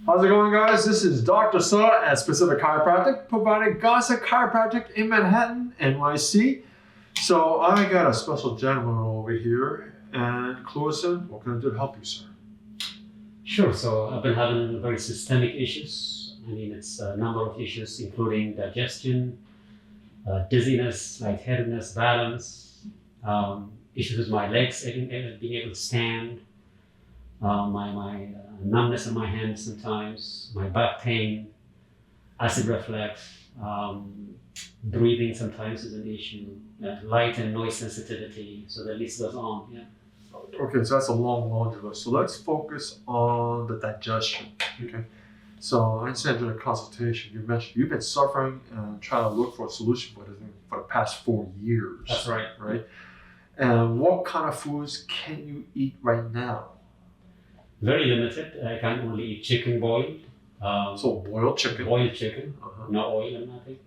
How's it going, guys? This is Dr. Suh at Specific Chiropractic, providing Gonstead Chiropractic in Manhattan, NYC. So I got a special gentleman over here, and Cluison, what can I do to help you, sir? Sure. So I've been having very systemic issues. I mean, it's a number of issues, including digestion, dizziness, lightheadedness, balance, issues with my legs, being able to stand, my numbness in my hands sometimes, my back pain, acid reflux, breathing sometimes is an issue, light and noise sensitivity. So the list goes on. Yeah. Okay, so that's a long laundry list. So let's focus on the digestion. Okay. So I understand during the consultation, you mentioned you've been suffering and trying to look for a solution for the past 4 years. That's right. Right? And what kind of foods can you eat right now? Very limited. I can only eat chicken boiled. So boiled chicken. Boiled chicken, no oil or nothing.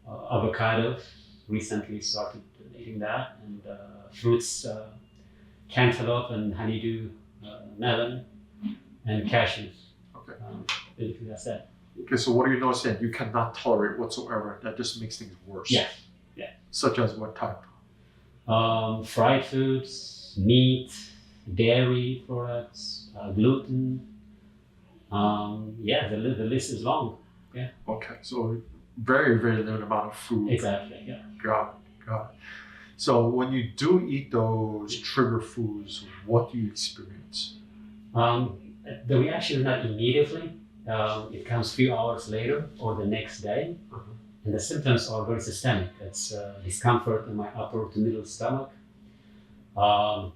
Avocados. Recently started eating that, and fruits, cantaloupe and honeydew melon, and cashews. Okay. Basically, that's it. Okay, so what are you noticing you cannot tolerate whatsoever that just makes things worse? Yeah. Yeah. Such as what type? Fried foods, meat, dairy products, gluten. Yeah, the list is long. Yeah. Okay, so very, very limited amount of food. Exactly. Yeah. Got it. So when you do eat those trigger foods, what do you experience? The reaction is not immediately. It comes a few hours later or the next day. And the symptoms are very systemic. It's discomfort in my upper to middle stomach,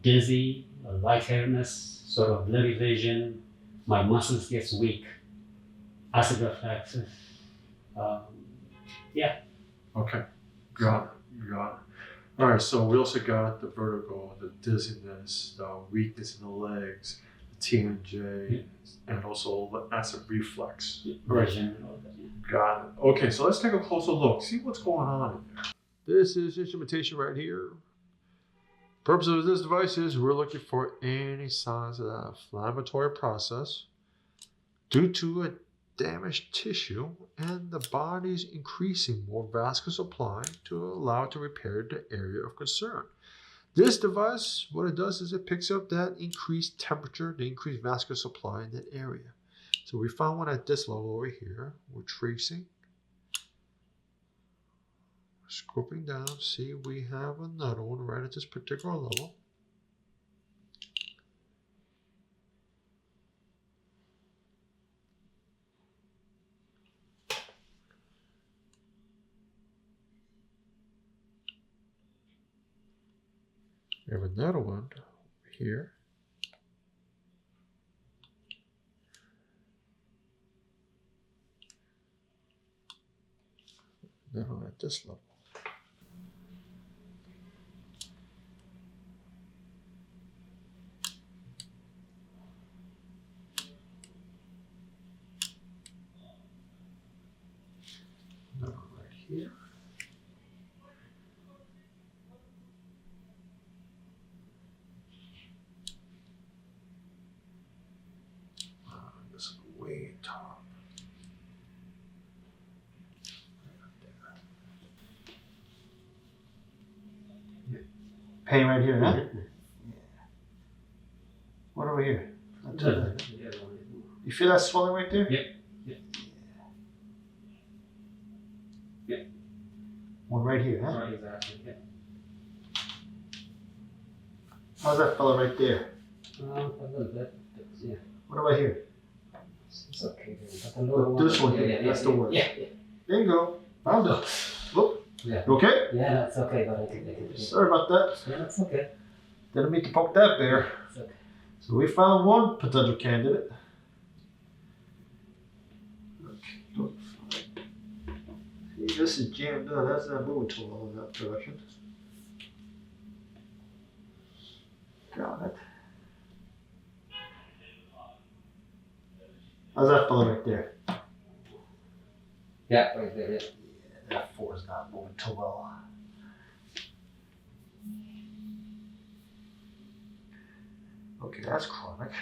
dizzy, lightheadedness, sort of blurry vision, my muscles gets weak, acid reflexes. Yeah. Okay, got it. All right, so we also got the vertigo, the dizziness, the weakness in the legs, the TMJ, and also the acid reflux. Vision and all that. Yeah. Got it. Okay, so let's take a closer look, see what's going on in there. This is instrumentation right here. Purpose of this device is we're looking for any signs of that inflammatory process due to a damaged tissue, and the body's increasing more vascular supply to allow it to repair the area of concern. This device, what it does is it picks up that increased temperature, the increased vascular supply in that area. So we found one at this level over here. We're tracing, scoping down, see we have another one right at this particular level. We have another one here. Another one at this level. Another one right here. Way top. Pain right here, huh? Yeah. What over here? You feel that swelling right there? Yeah. Yeah. One right here, huh? Right, exactly. Yeah. How's that fella right there? A little bit. Yeah. What about here? It's okay. This one here, that's the word. Yeah. Bingo. Found it. Look. Yeah. You okay? Yeah, that's okay, but I can. Sorry about that. Yeah, that's okay. Didn't mean to poke that bear. It's okay. So we found one potential candidate. Okay. See, this is jammed up. That's not moving too well in that direction. Got it. How's that fella right there? Yeah, right there. Yeah. That 4 is not moving too well. Okay, that's chronic.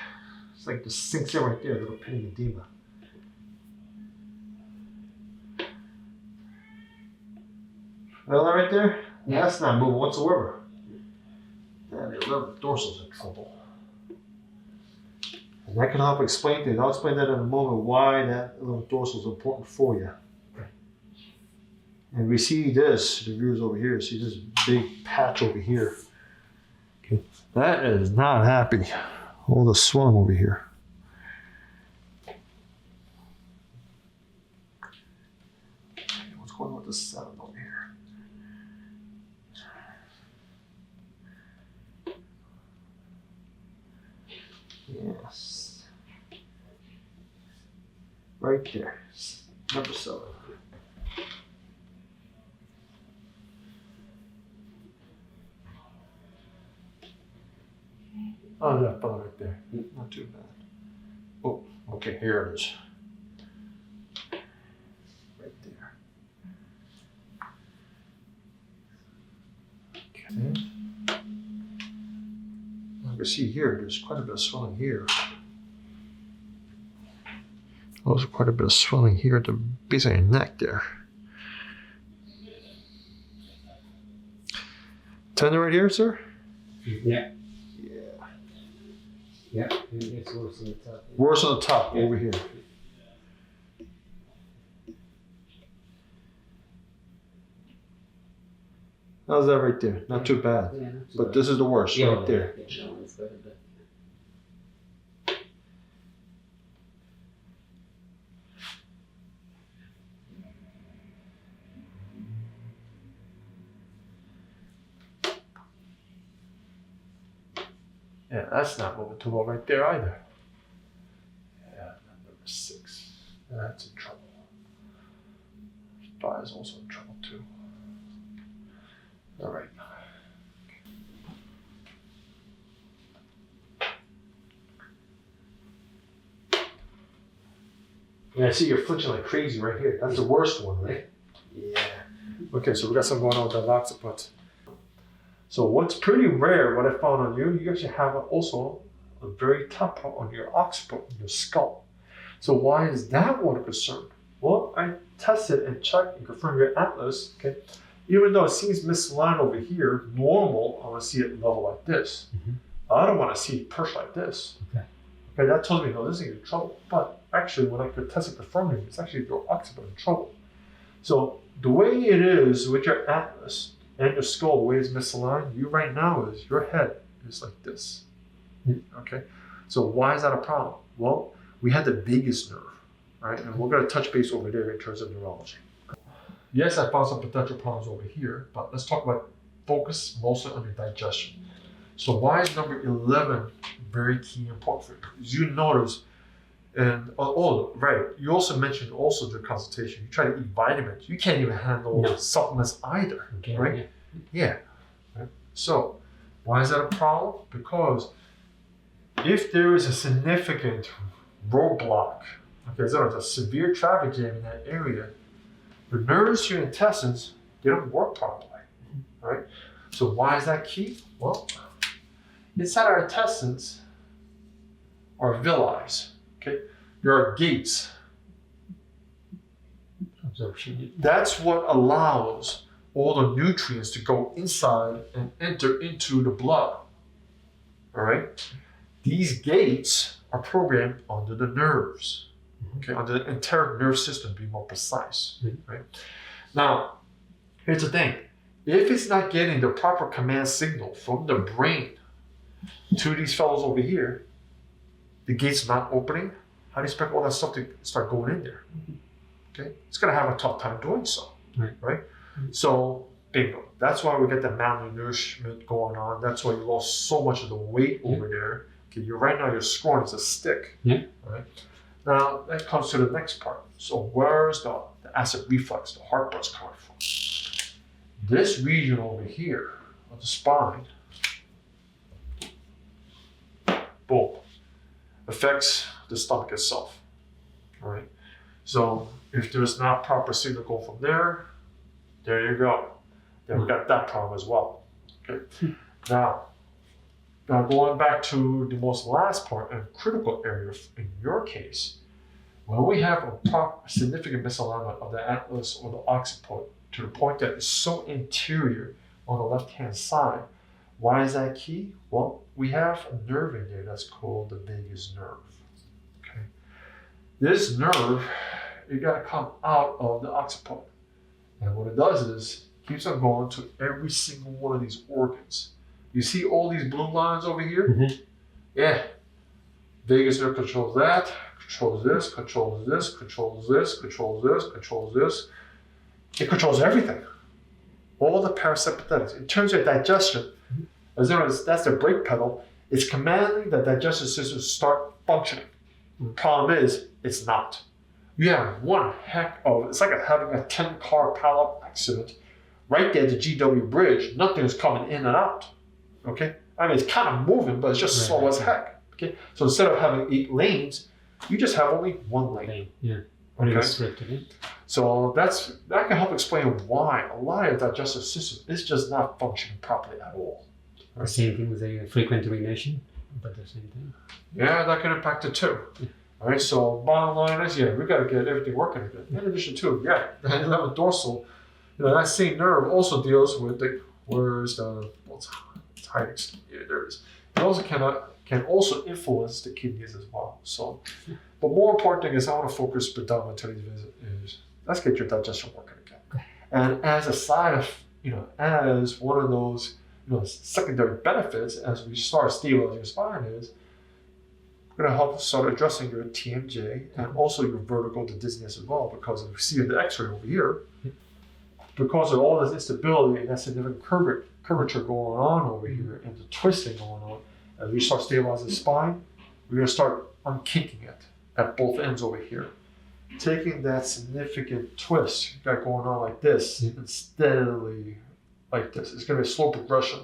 like just sinks in right there, a little penny edema. Feel that right there? Yeah. That's not moving whatsoever. Yeah, the 11th dorsal's in trouble. And that can help explain things. I'll explain that in a moment why that 11th dorsal is important for you. Okay. And we see this, the viewers over here, see this big patch over here. Okay. That is not happy. All the swelling over here. What's going on with the 7 over here? Yes. Right there. Number 7. Oh, that fellow right there. Not too bad. Oh, okay, here it is. Right there. Okay. You can see here, there's quite a bit of swelling here. Also quite a bit of swelling here at the base of your neck there. Tender right here, sir? Yeah. Yeah, it's worse on the top. Worse on the top, over here. How's that right there? Not too bad. Yeah, but this is the worst, right there. Yeah, no, it's better, but... Yeah, that's not moving too well right there either. Yeah, number 6. That's in trouble. 5 is also in trouble too. All right. Yeah, I see you're flinching like crazy right here. That's the worst one, right? Yeah. Okay, so we got something going on with that occiput. So what's pretty rare, what I found on you, you actually have also a very top part on your occiput, your skull. So why is that one a concern? Well, I tested and checked and confirmed your atlas, okay? Even though it seems misaligned over here, normal, I want to see it level like this. Mm-hmm. I don't want to see it perched like this. Okay. Okay, that tells me, no, this is in trouble. But actually, when I could test it confirming, it's actually your occiput in trouble. So the way it is with your atlas and your skull, the way it's misaligned, you right now is, your head is like this. Mm-hmm. Okay? So why is that a problem? Well, we had the biggest nerve, right? And we're going to touch base over there in terms of neurology. Yes, I found some potential problems over here, but let's talk about focus mostly on your digestion. So why is number 11 very key and important for you? As you notice, and right, you also mentioned also during consultation, you try to eat vitamins. You can't even handle supplements either, right? Yeah. Right? So why is that a problem? Because if there is a significant roadblock, okay, so there's a severe traffic jam in that area, the nerves to your intestines, they don't work properly, right? So why is that key? Well, inside our intestines are villi, okay? There are gates. Absorption. That's what allows all the nutrients to go inside and enter into the blood, all right? These gates are programmed under the nerves. Okay, under the enteric nerve system, to be more precise, right? Now, here's the thing. If it's not getting the proper command signal from the brain to these fellows over here, the gate's not opening, how do you expect all that stuff to start going in there? Okay, it's going to have a tough time doing so, right? So, bingo. That's why we get the malnourishment going on. That's why you lost so much of the weight over there. Okay, right now your scrotum is a stick, right? Now, that comes to the next part. So where's the acid reflux, the heartburn's coming from? This region over here of the spine, boom, affects the stomach itself, all right? So if there's not proper signal going from there, there you go. Then we got that problem as well, okay? Now, Now going back to the most last part and critical area in your case, when we have a significant misalignment of the atlas or the occiput to the point that it's so interior on the left-hand side, why is that key? Well, we have a nerve in there that's called the vagus nerve. Okay, this nerve, you got to come out of the occiput, and what it does is keeps on going to every single one of these organs. You see all these blue lines over here? Mm-hmm. Yeah. Vagus nerve controls that, controls this, controls this, controls this, controls this, controls this. It controls everything. All the parasympathetics. In terms of digestion, as long as that's the brake pedal, it's commanding the digestive system to start functioning. The problem is, it's not. You have one heck of, it's like having a 10-car pileup accident. Right there at the GW bridge, nothing is coming in and out. Okay? I mean, it's kind of moving, but it's just slow as heck. Okay? So instead of having 8 lanes, you just have only 1 lane. Yeah. Okay? Restricted. So that can help explain why a lot of the digestive system is just not functioning properly at all. The same thing with the frequent urination, but the same thing. Yeah, that can impact it too. All right, so bottom line is, we got to get everything working again. In addition to, the 11th dorsal, that same nerve also deals with where's the, it's hiding, there it is. It also can also influence the kidneys as well. So, but more important thing is I want to focus predominantly on today's visit is let's get your digestion working again. Okay. And as a side of, as one of those, secondary benefits as we start stabilizing your spine is going to help start addressing your TMJ and also your vertigo to dizziness as well, because if you see the x-ray over here, because of all this instability and that significant curvature going on over here and the twisting going on, as we start stabilizing the spine, we're going to start unkinking it at both ends over here. Taking that significant twist you got going on like this and steadily like this. It's going to be a slow progression,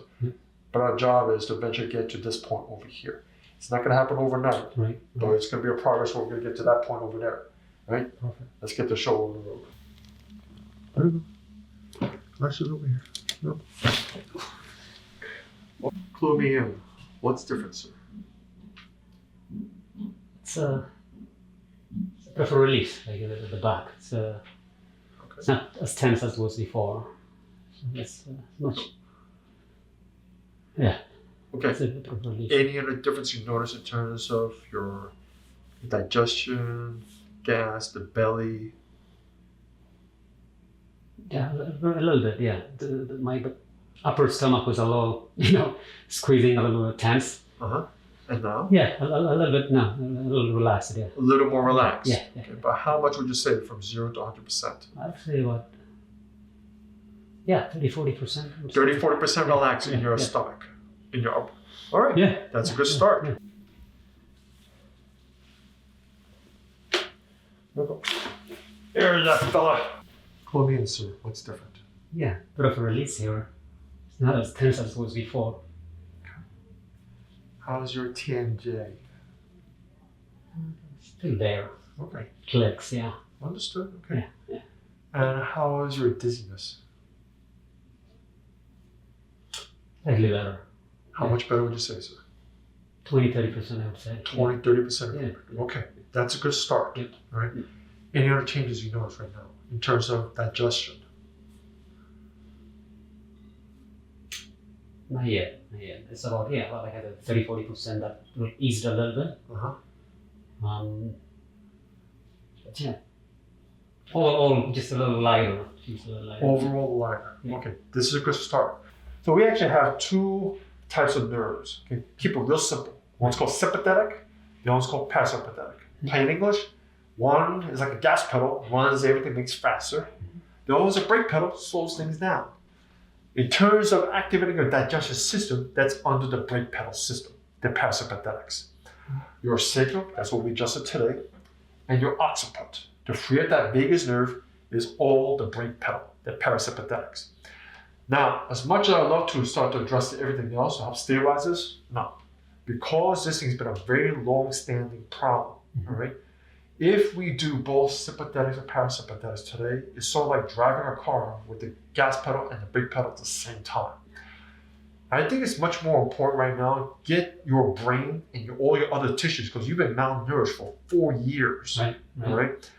but our job is to eventually get to this point over here. It's not going to happen overnight, right? But it's going to be a progress where we're going to get to that point over there, right? Perfect. Let's get the show over the road. There you go. Let's sit over here. Yep. Clue me in. What's different, sir? It's a prefer relief, like the back. It's not as tense as it was before. It's much. Yeah. Okay. It's a prefer relief. Any other difference you notice in terms of your digestion, gas, the belly? Yeah, a little bit. Yeah, my upper stomach was a little, squeezing, a little tense. And now? Yeah, a little bit. No, a little relaxed. Yeah. A little more relaxed. Yeah. Okay, but how much would you say from 0 to 100%? I'd say what? Yeah, 30-40%. 30-40% relaxed in your stomach, in your upper. All right. Yeah. That's a good start. Yeah. There's that fella. Clue me in, sir. What's different? Yeah, prefer release here. It's not as tense as it was before. How's your TMJ? Still there. Okay. Clicks, yeah. Understood. Okay. Yeah. And how is your dizziness? Slightly better. How much better would you say, sir? 20-30%, I would say. 20-30%. Yeah. Okay. That's a good start. Yep. All right. Any other changes you notice right now in terms of digestion? Not yet. It's about, I had a 30-40% that will ease it a little bit. But yeah. All just a little lighter. Overall lighter. Yeah. Okay. This is a good start. So we actually have 2 types of nerves. Okay. Keep it real simple. One's called sympathetic, the other's called parasympathetic. Plain English, one is like a gas pedal, runs everything, makes faster. The other is a brake pedal, slows things down. In terms of activating your digestive system, that's under the brake pedal system, the parasympathetics. Your sacral, that's what we adjusted today, and your occiput, to free up that vagus nerve, is all the brake pedal, the parasympathetics. Now, as much as I love to start to address everything else to help stabilize this, no. Because this thing's been a very long-standing problem, all right? If we do both sympathetics and parasympathetics today, it's sort of like driving a car with the gas pedal and the brake pedal at the same time. I think it's much more important right now, get your brain and all your other tissues, because you've been malnourished for 4 years. Right. All right.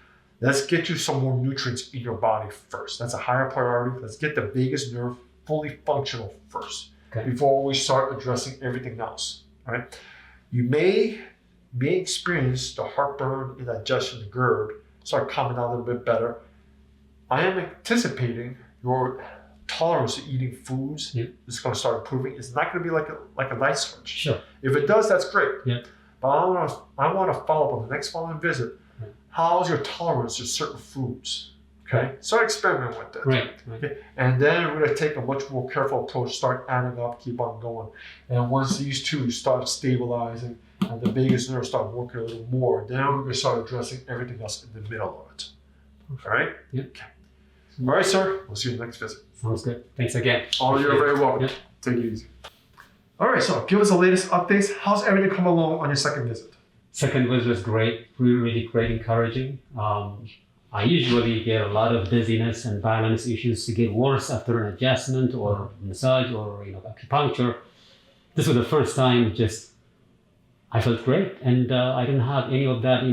Let's get you some more nutrients in your body first. That's a higher priority. Let's get the vagus nerve fully functional first before we start addressing everything else. All right. You may experience the heartburn, indigestion, the GERD start coming out a little bit better. I am anticipating your tolerance to eating foods is going to start improving. It's not going to be like a light switch. Sure. If it does, that's great. Yeah. But I want to follow up on the next following visit. Right. How's your tolerance to certain foods? Okay. Start experimenting with that. Right. Okay. And then we're going to take a much more careful approach. Start adding up, keep on going. And once these two start stabilizing and the vagus nerve start working a little more, then we're going to start addressing everything else in the middle of it. All right. Yep. Okay. All right, sir. We'll see you in the next visit. Sounds good. Thanks again. Oh, you're very welcome. Yep. Take it easy. All right, so give us the latest updates. How's everything come along on your second visit? Second visit was great, really great, encouraging. I usually get a lot of dizziness and balance issues to get worse after an adjustment or massage or acupuncture. This was the first time I felt great, and I didn't have any of that,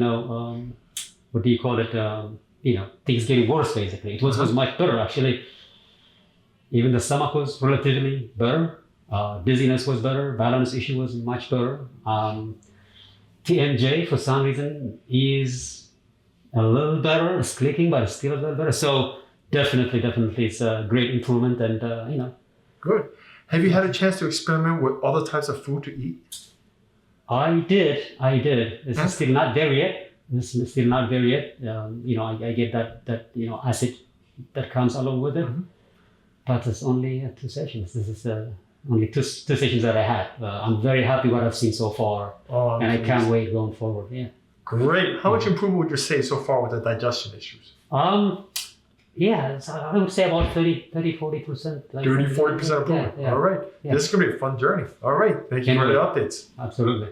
what do you call it? Things getting worse basically. It was much better actually. Even the stomach was relatively better. Dizziness was better. Balance issue was much better. TMJ for some reason is a little better. It's clicking, but it's still a little better. So definitely it's a great improvement, and Good. Have you had a chance to experiment with other types of food to eat? I did. It's still not there yet. I get that acid that comes along with it, but it's only 2 sessions. This is only two sessions that I had. I'm very happy what I've seen so far, and I can't wait going forward. Yeah. Great. How much improvement would you say so far with the digestion issues? I would say about 30-40%. 30-40% improvement. Yeah. All right. Yeah. This is going to be a fun journey. All right. Thank you for the updates. Absolutely.